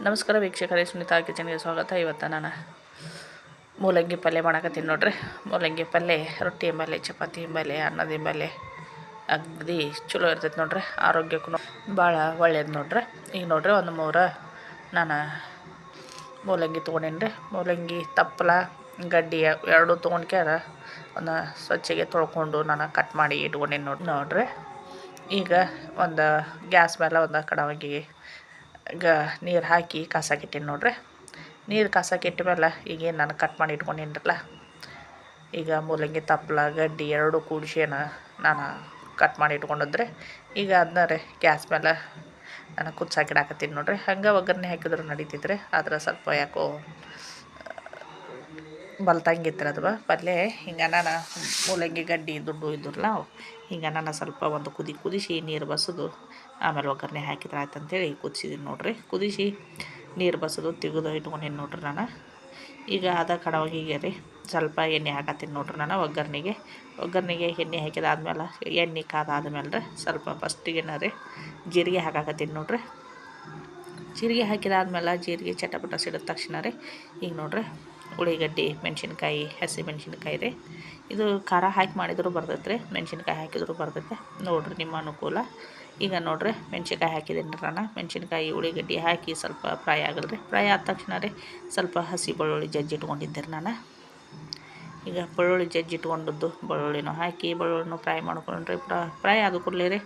ನಮಸ್ಕಾರ ವೀಕ್ಷಕರೇ, ಸುನೀತಾ ಕಿಚನ್ಗೆ ಸ್ವಾಗತ. ಇವತ್ತು ನಾನು ಮೂಲಂಗಿ ಪಲ್ಯ ಮಾಡಕತ್ತೀನಿ ನೋಡ್ರಿ. ಮೂಲಂಗಿ ಪಲ್ಯ ರೊಟ್ಟಿ ಮೇಲೆ, ಚಪಾತಿ ಮೇಲೆ, ಅನ್ನದ ಮೇಲೆ ಅಗದಿ ಚಲೋ ಇರ್ತೈತೆ ನೋಡ್ರಿ. ಆರೋಗ್ಯಕ್ಕೂ ಭಾಳ ಒಳ್ಳೇದು ನೋಡ್ರಿ. ಈಗ ನೋಡ್ರಿ, ಒಂದು 3 ನಾನು ಮೂಲಂಗಿ ತೊಗೊಂಡೇನಿ ರೀ. ಮೂಲಂಗಿ ತಪ್ಪಲ ಗಡ್ಡಿ ಎರಡೂ ತೊಗೊಂಡ್ಕ್ಯಾರ ಒಂದು ಸ್ವಚ್ಛಗೆ ತೊಳ್ಕೊಂಡು ನಾನು ಕಟ್ ಮಾಡಿ ಇಟ್ಕೊಂಡೇನಿ ನೋಡ್ರಿ. ಈಗ ಒಂದು ಗ್ಯಾಸ್ ಮೇಲೆ ಒಂದು ಕಡಾಯಿಗೆ ನೀರು ಹಾಕಿ ಕಾಸಕ್ಕಿಟ್ಟೀನಿ ನೋಡ್ರಿ. ನೀರು ಕಾಸಕ್ಕಿಟ್ಟ ಮೇಲೆ ಈಗೇನು ನಾನು ಕಟ್ ಮಾಡಿ ಇಟ್ಕೊಂಡೇನಿರಲ್ಲ, ಈಗ ಮೂಲಂಗಿ ತಪ್ಪಲ ಗಡ್ಡಿ ಎರಡೂ ಕೂಡಿಸಿ ನಾನು ಕಟ್ ಮಾಡಿ ಇಟ್ಕೊಂಡಿದ್ರೆ ಈಗ ಅದನ್ನ ರೀ ಗ್ಯಾಸ್ ಮೇಲೆ ನಾನು ಕುದಿಸಾಕಿಡಾಕತ್ತೀನಿ ನೋಡ್ರಿ. ಹಂಗೆ ಒಗ್ಗರಣೆ ಹಾಕಿದ್ರು ನಡೀತಿದ್ರೆ, ಆದ್ರೆ ಸ್ವಲ್ಪ ಯಾಕೋ ಬಲ್ತಂಗಿತ್ತು ಅದು ಪಲ್ಯ. ಹಿಂಗೆ ನಾನು ಮೂಲಂಗಿ ಗಡ್ಡಿ ದುಡ್ಡು ಇದ್ರಲ್ಲ, ಹಿಂಗೆ ನಾನು ಸ್ವಲ್ಪ ಒಂದು ಕುದಿಸಿ ನೀರು ಬಸೋದು ಆಮೇಲೆ ಒಗ್ಗರಣೆ ಹಾಕಿದ್ರೆ ಆಯ್ತು ಅಂತೇಳಿ ಕುದಿಸಿದ್ದೀನಿ ನೋಡ್ರಿ. ಕುದಿಸಿ ನೀರು ಬಸೋದು ತೆಗೆದು ಇಟ್ಕೊಂಡೇನಿ ನೋಡ್ರಿ ನಾನು. ಈಗ ಅದ ಕಡಾಯಿಗೆ ರೀ ಸ್ವಲ್ಪ ಎಣ್ಣೆ ಹಾಕತ್ತೀನಿ ನೋಡ್ರಿ ನಾನು ಒಗ್ಗರಣೆಗೆ ಎಣ್ಣೆ ಹಾಕಿದಾದ್ಮೇಲೆ ಎಣ್ಣೆ ಕಾದಾದ್ಮೇಲೆ ರೀ ಸ್ವಲ್ಪ ಫಸ್ಟಿಗೆ ರೀ ಜೀರಿಗೆ ಹಾಕಾಕತ್ತೀನಿ ನೋಡ್ರಿ. ಜೀರಿಗೆ ಹಾಕಿದಾದ್ಮೇಲೆ ಜೀರಿಗೆ ಚಟಪಟ ಸಿಡಿದ ತಕ್ಷಣ ರೀ ಈಗ ನೋಡ್ರಿ ಉಳ್ಳಾಗಡ್ಡಿ, ಮೆಣಸಿನ್ಕಾಯಿ, ಹಸಿ ಮೆಣಸಿನ್ಕಾಯಿ ರೀ. ಇದು ಖಾರ ಹಾಕಿ ಮಾಡಿದರೂ ಬರ್ತೈತೆ ರೀ, ಮೆಣಸಿನ್ಕಾಯಿ ಹಾಕಿದ್ರು ಬರ್ತೈತೆ ನೋಡಿರಿ, ನಿಮ್ಮ ಅನುಕೂಲ. ಈಗ ನೋಡಿರಿ ಮೆಣಸಿನ್ಕಾಯಿ ಹಾಕಿದ್ದೀನಿ ನಾನು. ಮೆಣಸಿನ್ಕಾಯಿ ಉಳ್ಳಾಗಡ್ಡಿ ಹಾಕಿ ಸ್ವಲ್ಪ ಫ್ರೈ ಆಗಲ್ರಿ. ಫ್ರೈ ಆದ ತಕ್ಷಣ ರೀ ಸ್ವಲ್ಪ ಹಸಿ ಬೆಳ್ಳುಳ್ಳಿ ಜಜ್ಜಿಟ್ಕೊಂಡಿದ್ದೆ ರೀ ನಾನು. ಈಗ ಬೆಳ್ಳುಳ್ಳಿ ಜಜ್ಜಿಟ್ಕೊಂಡದ್ದು ಬೆಳ್ಳುಳ್ಳಿನೂ ಹಾಕಿ ಬೆಳ್ಳುಳ್ಳಿನೂ ಫ್ರೈ ಮಾಡ್ಕೊಂಡ್ರಿ. ಫ್ರೈ ಆದ ಕೂಡಲೇ ರೀ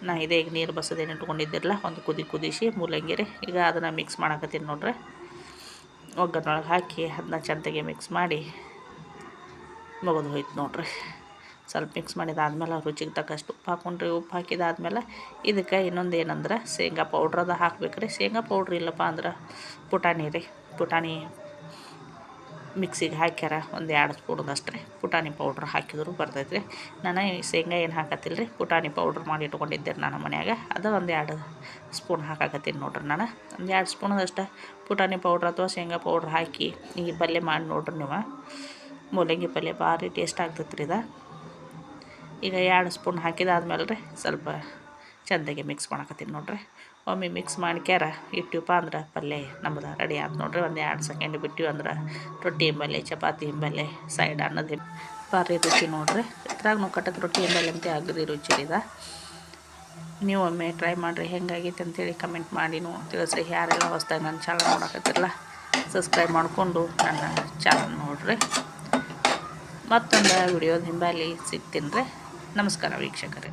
ನಾನು ಈಗ ನೀರು ಬಸೋದೇನು ಇಟ್ಕೊಂಡಿದ್ದಿರಲ್ಲ ಒಂದು ಕುದಿಸಿ ಮೂಲಂಗಿ ರೀ ಈಗ ಅದನ್ನು ಮಿಕ್ಸ್ ಮಾಡಕತ್ತೀನಿ ನೋಡ್ರಿ. ಒಗ್ಗರಣೆಯೊಳಗೆ ಹಾಕಿ ಅದನ್ನ ಚೆಂದಾಗಿ ಮಿಕ್ಸ್ ಮಾಡಿ ಮುಗಿದು ಹೋಯ್ತು ನೋಡ್ರಿ. ಸ್ವಲ್ಪ ಮಿಕ್ಸ್ ಮಾಡಿದಾದ್ಮೇಲೆ ರುಚಿಗೆ ತಕ್ಕಷ್ಟು ಉಪ್ಪು ಹಾಕ್ಕೊಂಡ್ರಿ. ಉಪ್ಪು ಹಾಕಿದಾದ್ಮೇಲೆ ಇದಕ್ಕೆ ಇನ್ನೊಂದು ಏನಂದ್ರೆ ಶೇಂಗಾ ಪೌಡ್ರ್ ಅದು ಹಾಕ್ಬೇಕು ರೀ. ಶೇಂಗಾ ಪೌಡ್ರ್ ಇಲ್ಲಪ್ಪ ಅಂದ್ರೆ ಪುಟಾಣಿ ರೀ, ಪುಟಾಣಿ ಮಿಕ್ಸಿಗೆ ಹಾಕ್ಯಾರ ಒಂದು 2 ಸ್ಪೂನದಷ್ಟು ರೀ ಪುಟಾಣಿ ಪೌಡ್ರ್ ಹಾಕಿದ್ರು ಬರ್ತೈತೆ ರೀ. ನಾನು ಶೇಂಗಾ ಏನು ಹಾಕತ್ತಿಲ್ಲ ರೀ, ಪುಟಾಣಿ ಪೌಡ್ರ್ ಮಾಡಿ ಇಟ್ಕೊಂಡಿದ್ದೆ ನಾನು ಮನ್ಯಾಗ. ಅದು ಒಂದು 2 ಸ್ಪೂನ್ ಹಾಕಾಕತ್ತೀನಿ ನೋಡ್ರಿ ನಾನು. ಒಂದು 2 ಸ್ಪೂನದಷ್ಟು ಪುಟಾಣಿ ಪೌಡ್ರ್ ಅಥವಾ ಶೇಂಗಾ ಪೌಡ್ರ್ ಹಾಕಿ ಈ ಪಲ್ಯ ಮಾಡಿ ನೋಡ್ರಿ ನೀವು. ಮೂಲಂಗಿ ಪಲ್ಯ ಭಾರಿ ಟೇಸ್ಟ್ ಆಗ್ತೈತೆ ರೀ ಇದು. ಈಗ 2 ಸ್ಪೂನ್ ಹಾಕಿದಾದ್ಮೇಲೆ ರೀ ಸ್ವಲ್ಪ ಚೆಂದಾಗಿ ಮಿಕ್ಸ್ ಮಾಡಕತ್ತೀನಿ ನೋಡ್ರಿ. ಒಮ್ಮೆ ಮಿಕ್ಸ್ ಮಾಡ್ಕ್ಯಾರ ಇಟ್ಟಿವಪ್ಪ ಅಂದ್ರೆ ಪಲ್ಯ ನಮ್ದು ರೆಡಿ ಆಯ್ತು ನೋಡ್ರಿ. ಒಂದು 2 ಸೆಕೆಂಡ್ ಬಿಟ್ಟಿವಿ ಅಂದ್ರೆ ರೊಟ್ಟಿ ಹಿಂಬಲ್ಲಿ, ಚಪಾತಿ ಹಿಂಬಲ್ಲಿ, ಸೈಡ್ ಅನ್ನೋದು ಭಾರಿ ರುಚಿ ನೋಡ್ರಿ. ಇದ್ರಾಗ ಕಟ್ಟಕ್ಕೆ ರೊಟ್ಟಿ ಹಿಂಬಲ್ಲಿ ಅಂತ ಅಗದಿ ರುಚಿ ಇದೆ. ನೀವು ಒಮ್ಮೆ ಟ್ರೈ ಮಾಡಿರಿ, ಹೆಂಗಾಗೈತೆ ಅಂತೇಳಿ ಕಮೆಂಟ್ ಮಾಡಿ ತಿಳಿಸ್ರಿ. ಯಾರೆಲ್ಲ ಹೊಸ್ದಾಗಿ ನನ್ನ ಚಾನಲ್ ನೋಡಕತ್ತಿರಲ್ಲ ಸಬ್ಸ್ಕ್ರೈಬ್ ಮಾಡಿಕೊಂಡು ನನ್ನ ಚಾನಲ್ ನೋಡಿರಿ. ಮತ್ತೊಂದು ವಿಡಿಯೋದ ಹಿಂಬಲ್ಲಿ ಸಿಗ್ತೀನಿ ರೀ. ನಮಸ್ಕಾರ ವೀಕ್ಷಕರೇ.